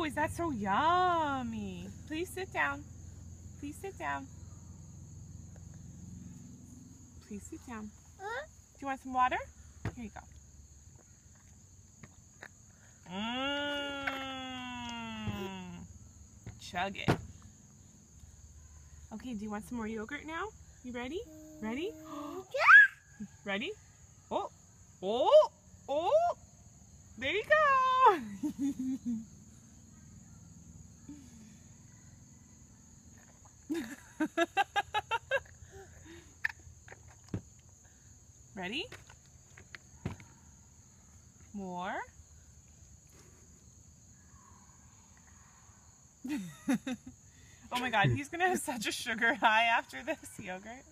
is that so yummy? Please sit down. Please sit down. Please sit down. Do you want some water? Here you go. Chug it. Okay, do you want some more yogurt now? You ready? Ready? Ready? Oh, oh, oh, there you go. Ready? More. Oh my God, he's gonna have such a sugar high after this yogurt.